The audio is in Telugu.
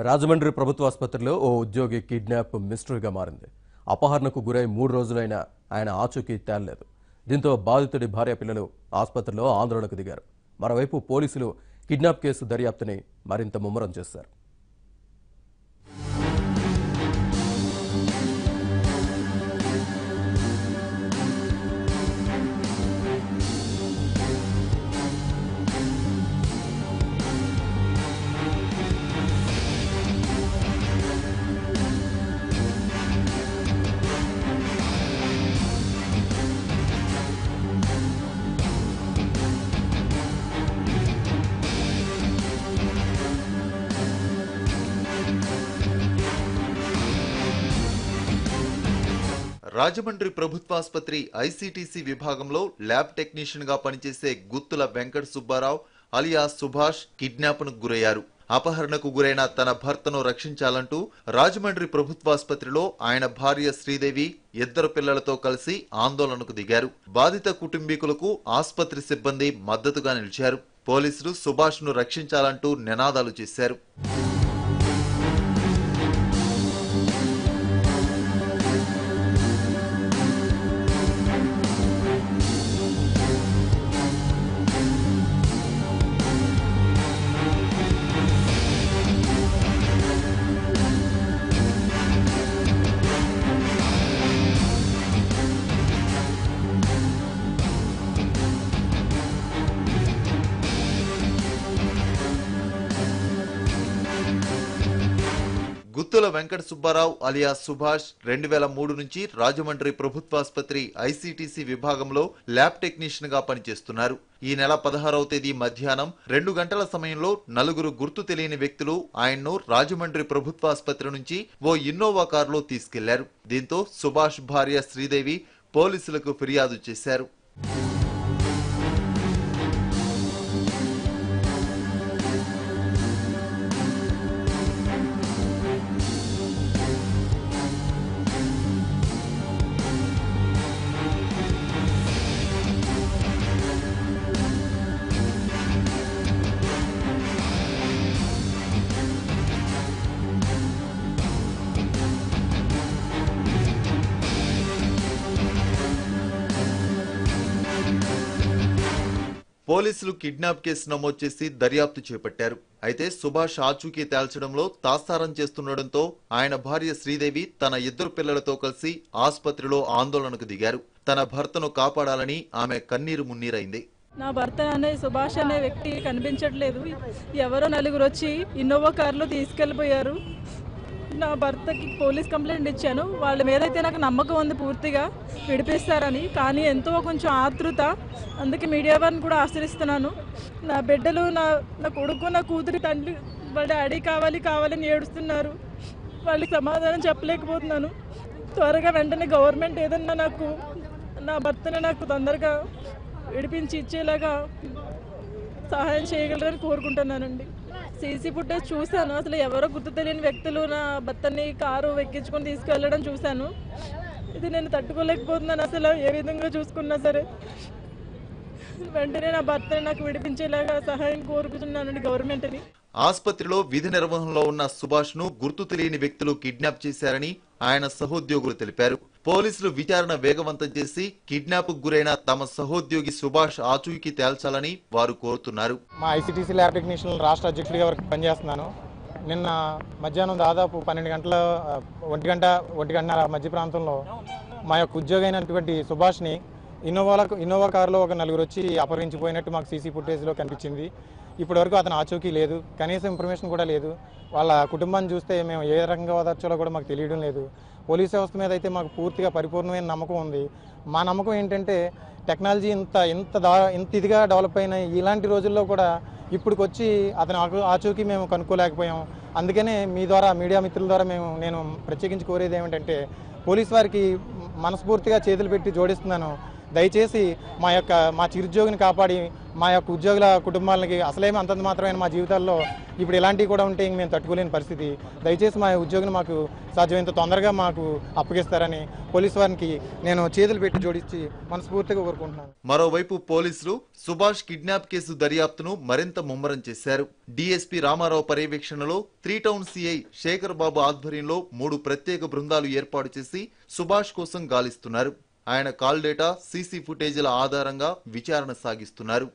రాజమండ్రి ప్రభుత్వ ఆసుపత్రిలో ఓ ఉద్యోగి కిడ్నాప్ మిస్టరీగా మారింది. అపహరణకు గురై 3 రోజులైనా ఆయన ఆచూకీ తేలలేదు. దీంతో బాధితుడి భార్య పిల్లలు ఆసుపత్రిలో ఆందోళనకు దిగారు. మరోవైపు పోలీసులు కిడ్నాప్ కేసు దర్యాప్తుని మరింత ముమ్మరం చేశారు. రాజమండ్రి ప్రభుత్వాసుపత్రి ఐసీటీసీ విభాగంలో ల్యాబ్ టెక్నీషియన్ గా పనిచేసే గుత్తుల వెంకట సుబ్బారావు అలియాస్ సుభాష్ కిడ్నాప్ కు గురయ్యారు. అపహరణకు గురైన తన భర్తను రక్షించాలంటూ రాజమండ్రి ప్రభుత్వాసుపత్రిలో ఆయన భార్య శ్రీదేవి 2 పిల్లలతో కలిసి ఆందోళనకు దిగారు. బాధిత కుటుంబీకులకు ఆసుపత్రి సిబ్బంది మద్దతుగా నిలిచారు. పోలీసులు సుభాష్ ను రక్షించాలంటూ నినాదాలు చేశారు. గుత్తుల వెంకట సుబ్బారావు అలియాస్ సుభాష్ 2003 నుంచి రాజమండ్రి ప్రభుత్వాసుపత్రి ఐసీటీసీ విభాగంలో ల్యాబ్ టెక్నీషియన్ గా పనిచేస్తున్నారు. ఈ నెల 16వ తేదీ మధ్యాహ్నం 2 గంటల సమయంలో 4 గుర్తు తెలియని వ్యక్తులు ఆయన్ను రాజమండ్రి ప్రభుత్వాసుపత్రి నుంచి ఓ ఇన్నోవా కారులో తీసుకెళ్లారు. దీంతో సుభాష్ భార్య శ్రీదేవి పోలీసులకు ఫిర్యాదు చేశారు. పోలీసులు కిడ్నాప్ కేసు నమోదు చేసి దర్యాప్తు చేపట్టారు. అయితే సుభాష్ ఆచూకీ తేల్చడంలో తాత్సారం చేస్తుండటంతో ఆయన భార్య శ్రీదేవి తన 2 పిల్లలతో కలిసి ఆసుపత్రిలో ఆందోళనకు దిగారు. తన భర్తను కాపాడాలని ఆమె కన్నీరు మున్నీరైంది. నా భర్త అనే సుభాష్ అనే వ్యక్తి కనిపించట్లేదు. ఎవరో 4 వచ్చి ఇన్నోవా కారులో తీసుకెళ్లిపోయారు. నా భర్తకి పోలీస్ కంప్లైంట్ ఇచ్చాను. వాళ్ళ మీద అయితే నాకు నమ్మకం ఉంది పూర్తిగా విడిపిస్తారని. కానీ ఎంతో కొంచెం ఆతృత, అందుకే మీడియా వారిని కూడా ఆశ్రయిస్తున్నాను. నా బిడ్డలు, నా కొడుకు, నా కూతురి తండ్రి వాళ్ళ డాడీ కావాలని ఏడుస్తున్నారు. వాళ్ళకి సమాధానం చెప్పలేకపోతున్నాను. త్వరగా వెంటనే గవర్నమెంట్ ఏదన్నా నా భర్తని నాకు తొందరగా విడిపించి ఇచ్చేలాగా సహాయం చేయగలరని కోరుకుంటున్నానండి. సీసీ ఫుటేజ్ చూశాను. అసలు ఎవరో గుర్తు తెలియని వ్యక్తులు నా భర్తని కారు ఎక్కించుకొని తీసుకెళ్లడం చూశాను. ఇది నేను తట్టుకోలేకపోతున్నాను. అసలు ఏ విధంగా చూసుకున్నా సరే వెంటనే నా భర్తని నాకు విడిపించేలాగా సహాయం కోరుకుంటున్నానండి గవర్నమెంట్ని. ఆసుపత్రిలో విధి నిర్వహణలో ఉన్న సుభాష్ ను గుర్తు తెలియని వ్యక్తులు కిడ్నాప్ చేశారని ఆయన సహోద్యోగులు తెలిపారు. పోలీసులు విచారణ వేగవంతం చేసి కిడ్నాప్ కు గురైన తమ సహోద్యోగి సుభాష్ ఆచూకీ తేల్చాలని వారు కోరుతున్నారు. మా ఐసీటీసీ ల్యాబ్ టెక్నీషియన్ రాష్ట్ర అధ్యక్షుడిగా వరకు పనిచేస్తున్నాను. నిన్న మధ్యాహ్నం దాదాపు 12 గంటల 1 గంటన్నర మధ్య ప్రాంతంలో మా యొక్క ఉద్యోగి అయినటువంటి సుభాష్ని ఇన్నోవా కారులో ఒక 4 వచ్చి అపహరించిపోయినట్టు మాకు సీసీ ఫుటేజ్లో కనిపించింది. ఇప్పటి వరకు అతను ఆచూకీ లేదు, కనీసం ఇన్ఫర్మేషన్ కూడా లేదు. వాళ్ళ కుటుంబాన్ని చూస్తే మేము ఏ రకంగా ఓదార్చాలో కూడా మాకు తెలియడం లేదు. పోలీస్ వ్యవస్థ మీద అయితే మాకు పూర్తిగా పరిపూర్ణమైన నమ్మకం ఉంది. మా నమ్మకం ఏంటంటే టెక్నాలజీ ఇంత ఇదిగా డెవలప్ అయిన ఇలాంటి రోజుల్లో కూడా ఇప్పటికొచ్చి అతని ఆచూకీ మేము కనుక్కోలేకపోయాం. అందుకనే మీ ద్వారా, మీడియా మిత్రుల ద్వారా నేను ప్రత్యేకించి కోరేది ఏమిటంటే పోలీస్ వారికి మనస్ఫూర్తిగా చేతులు పెట్టి జోడిస్తున్నాను. దయచేసి మా చిరుద్యోగిని కాపాడి మా యొక్క ఉద్యోగుల కుటుంబాలకి అసలేమీ అంతంత మాత్రమైన మా జీవితాల్లో ఇప్పుడు ఇలాంటివి కూడా ఉంటే ఇంక మేము తట్టుకోలేని పరిస్థితి. దయచేసి మా ఉద్యోగిని మాకు సాధ్యమైనంత తొందరగా మాకు అప్పగిస్తారని పోలీసు వారికి నేను చేతులు పెట్టి జోడించి మనస్ఫూర్తిగా కోరుకుంటున్నాను. మరోవైపు పోలీసులు సుభాష్ కిడ్నాప్ కేసు దర్యాప్తును మరింత ముమ్మరం చేశారు. డీఎస్పీ రామారావు పర్యవేక్షణలో 3 టౌన్ సిఐ శేఖర్ బాబు ఆధ్వర్యంలో 3 ప్రత్యేక బృందాలు ఏర్పాటు చేసి సుభాష్ కోసం గాలిస్తున్నారు. ఆయన కాల్ డేటా, సీసీ ఫుటేజీల ఆధారంగా విచారణ సాగిస్తున్నారు.